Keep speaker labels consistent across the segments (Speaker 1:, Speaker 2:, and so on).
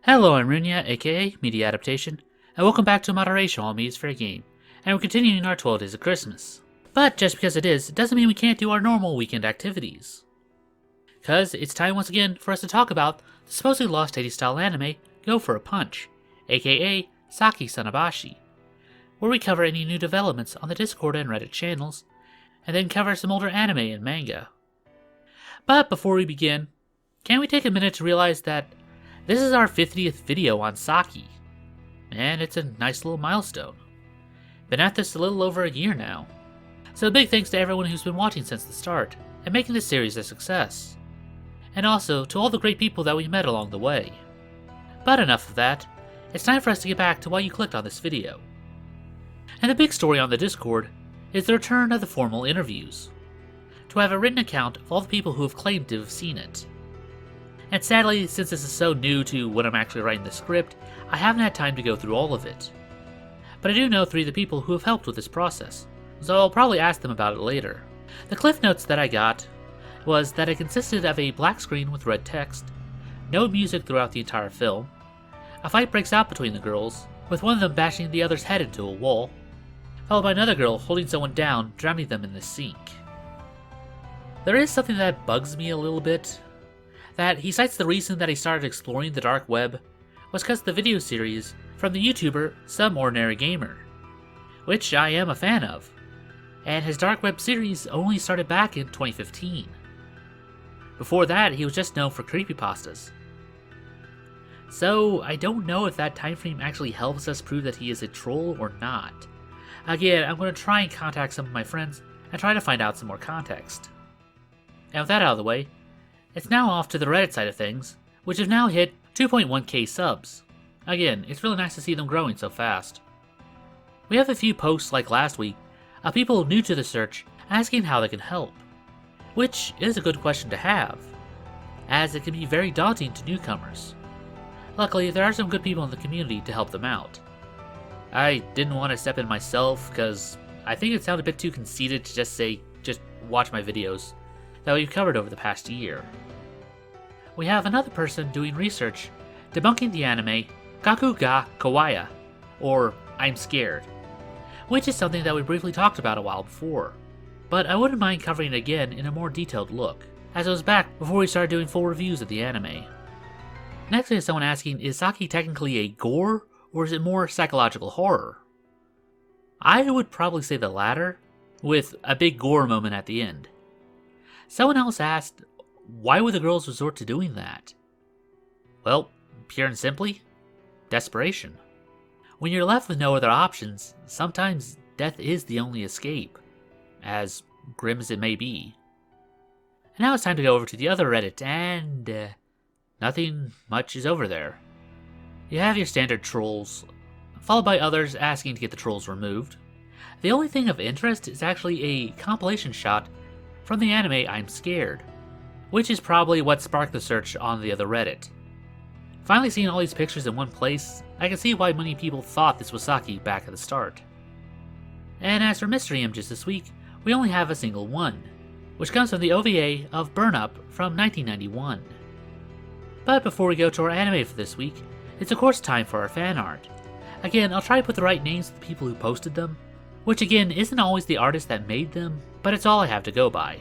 Speaker 1: Hello, I'm Runya, aka Media Adaptation, and welcome back to Moderation while Media's Fair Game, and we're continuing our 12 Days of Christmas. But just because it is, doesn't mean we can't do our normal weekend activities. Cause it's time once again for us to talk about the supposedly lost 80s style anime, Go for a Punch, aka Saki Sanobashi, where we cover any new developments on the Discord and Reddit channels, and then cover some older anime and manga. But before we begin, can we take a minute to realize that this is our 50th video on Saki, and it's a nice little milestone. Been at this a little over a year now. So big thanks to everyone who's been watching since the start, and making this series a success. And also to all the great people that we met along the way. But enough of that, it's time for us to get back to why you clicked on this video. And the big story on the Discord is the return of the formal interviews. To have a written account of all the people who have claimed to have seen it. And sadly, since this is so new to when I'm actually writing the script, I haven't had time to go through all of it. But I do know 3 of the people who have helped with this process, so I'll probably ask them about it later. The cliff notes that I got was that it consisted of a black screen with red text, no music throughout the entire film, a fight breaks out between the girls, with one of them bashing the other's head into a wall, followed by another girl holding someone down, drowning them in the sink. There is something that bugs me a little bit. That he cites the reason that he started exploring the dark web was because of the video series from the YouTuber Some Ordinary Gamer, which I am a fan of, and his dark web series only started back in 2015. Before that, he was just known for creepypastas. So I don't know if that time frame actually helps us prove that he is a troll or not. Again, I'm going to try and contact some of my friends and try to find out some more context. And with that out of the way, it's now off to the Reddit side of things, which have now hit 2.1k subs. Again, it's really nice to see them growing so fast. We have a few posts like last week of people new to the search asking how they can help, which is a good question to have, as it can be very daunting to newcomers. Luckily, there are some good people in the community to help them out. I didn't want to step in myself because I think it sounded a bit too conceited to just say, just watch my videos that we've covered over the past year. We have another person doing research debunking the anime Gaku ga Kawaii, or I'm Scared, which is something that we briefly talked about a while before, but I wouldn't mind covering it again in a more detailed look, as it was back before we started doing full reviews of the anime. Next is someone asking, is Saki technically a gore, or is it more psychological horror? I would probably say the latter, with a big gore moment at the end. Someone else asked, why would the girls resort to doing that? Well, pure and simply, desperation. When you're left with no other options, sometimes death is the only escape, as grim as it may be. And now it's time to go over to the other Reddit, and nothing much is over there. You have your standard trolls, followed by others asking to get the trolls removed. The only thing of interest is actually a compilation shot from the anime I'm Scared, which is probably what sparked the search on the other Reddit. Finally seeing all these pictures in one place, I can see why many people thought this was Saki back at the start. And as for mystery images this week, we only have a single one, which comes from the OVA of Burn Up from 1991. But before we go to our anime for this week, it's of course time for our fan art. Again, I'll try to put the right names of the people who posted them, which again isn't always the artist that made them, but it's all I have to go by.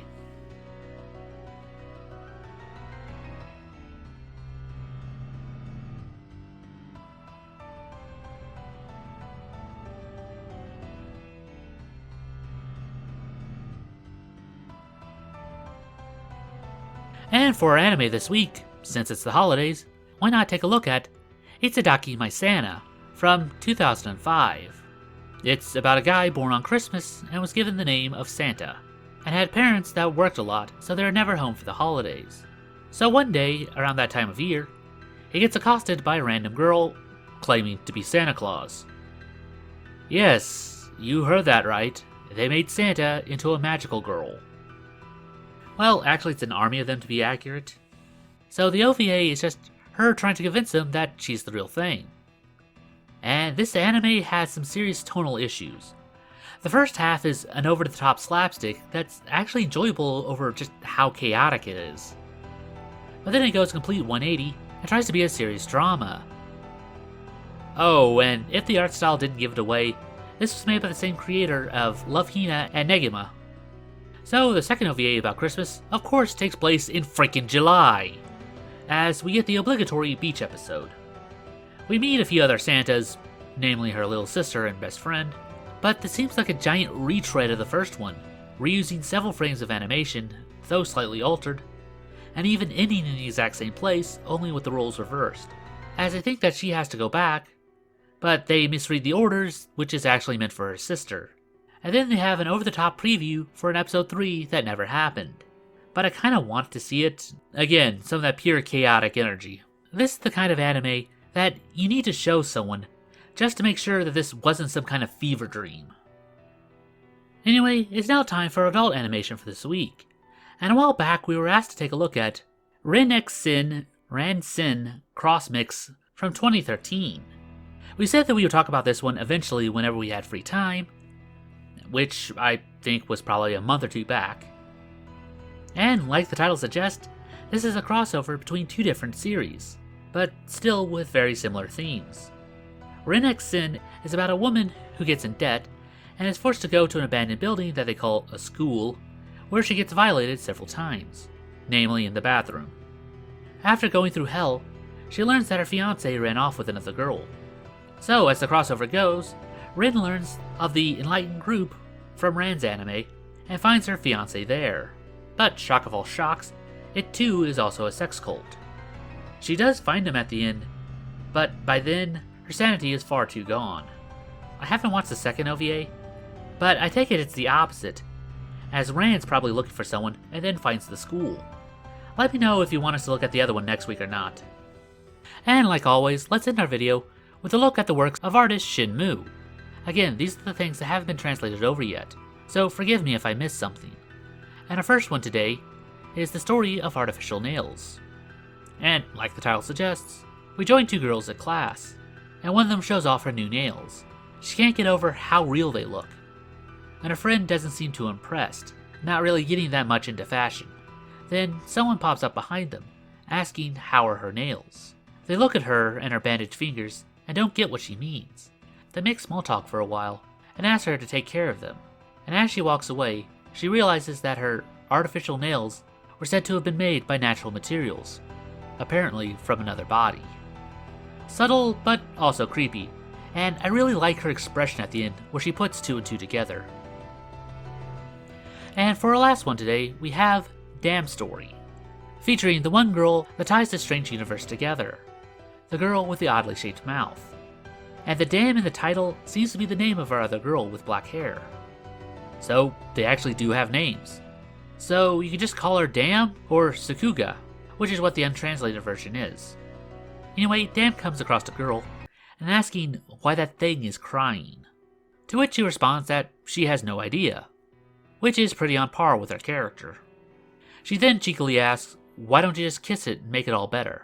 Speaker 1: And for our anime this week, since it's the holidays, why not take a look at Itadaki My Santa from 2005. It's about a guy born on Christmas and was given the name of Santa, and had parents that worked a lot, so they were never home for the holidays. So one day, around that time of year, he gets accosted by a random girl claiming to be Santa Claus. Yes, you heard that right. They made Santa into a magical girl. Well, actually it's an army of them to be accurate. So the OVA is just her trying to convince them that she's the real thing. And this anime has some serious tonal issues. The first half is an over-the-top slapstick that's actually enjoyable over just how chaotic it is. But then it goes complete 180 and tries to be a serious drama, Oh, and if the art style didn't give it away, this was made by the same creator of Love Hina and Negima. So the second OVA about Christmas, of course, takes place in freaking July, as we get the obligatory beach episode. We meet a few other Santas, namely her little sister and best friend, but this seems like a giant retread of the first one, reusing several frames of animation, though slightly altered, and even ending in the exact same place, only with the roles reversed, as I think that she has to go back, but they misread the orders, which is actually meant for her sister. And then they have an over-the-top preview for an episode 3 that never happened. But I kinda want to see it. Again, some of that pure chaotic energy. This is the kind of anime that you need to show someone, just to make sure that this wasn't some kind of fever dream. Anyway, it's now time for adult animation for this week. And a while back we were asked to take a look at Ren X Sin Cross Mix from 2013. We said that we would talk about this one eventually whenever we had free time, which I think was probably a month or two back. And like the title suggests, this is a crossover between two different series, but still with very similar themes. Ren X Sin is about a woman who gets in debt and is forced to go to an abandoned building that they call a school, where she gets violated several times, namely in the bathroom. After going through hell, she learns that her fiancé ran off with another girl. So as the crossover goes, Rin learns of the enlightened group from Ran's anime and finds her fiancé there. But shock of all shocks, it too is also a sex cult. She does find him at the end, but by then, her sanity is far too gone. I haven't watched the second OVA, but I take it it's the opposite, as Rand's probably looking for someone and then finds the school. Let me know if you want us to look at the other one next week or not. And like always, let's end our video with a look at the works of artist Shin Mu. Again, these are the things that haven't been translated over yet, so forgive me if I missed something. And our first one today is the story of artificial nails. And like the title suggests, we join two girls at class, and one of them shows off her new nails. She can't get over how real they look, and her friend doesn't seem too impressed, not really getting that much into fashion. Then someone pops up behind them, asking how are her nails. They look at her and her bandaged fingers and don't get what she means. They make small talk for a while and ask her to take care of them. And as she walks away, she realizes that her artificial nails were said to have been made by natural materials, apparently from another body. Subtle, but also creepy, and I really like her expression at the end where she puts two and two together. And for our last one today, we have Damn Story, featuring the one girl that ties the strange universe together, the girl with the oddly shaped mouth. And the Dam in the title seems to be the name of our other girl with black hair. So they actually do have names. So you can just call her Dam or Sakuga, which is what the untranslated version is. Anyway, Dam comes across the girl and asking why that thing is crying, to which she responds that she has no idea, which is pretty on par with her character. She then cheekily asks, why don't you just kiss it and make it all better?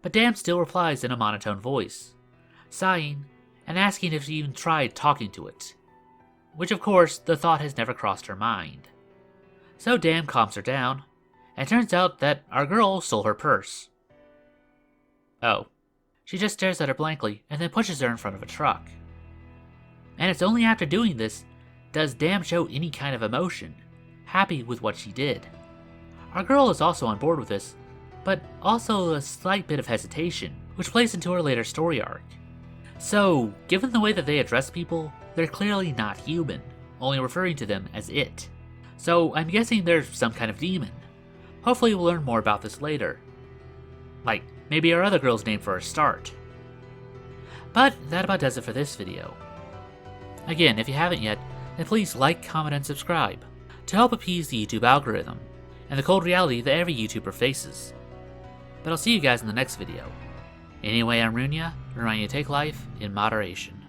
Speaker 1: But Dam still replies in a monotone voice, sighing and asking if she even tried talking to it, which of course the thought has never crossed her mind. So Dam calms her down, and turns out that our girl stole her purse. Oh. She just stares at her blankly and then pushes her in front of a truck. And it's only after doing this does Dam show any kind of emotion, happy with what she did. Our girl is also on board with this, but also a slight bit of hesitation, which plays into her later story arc. So, given the way that they address people, they're clearly not human, only referring to them as it. So I'm guessing there's some kind of demon. Hopefully we'll learn more about this later. Like, maybe our other girl's name for a start. But that about does it for this video. Again, if you haven't yet, then please like, comment, and subscribe to help appease the YouTube algorithm and the cold reality that every YouTuber faces. But I'll see you guys in the next video. Anyway, I'm Runya, reminding you to take life in moderation.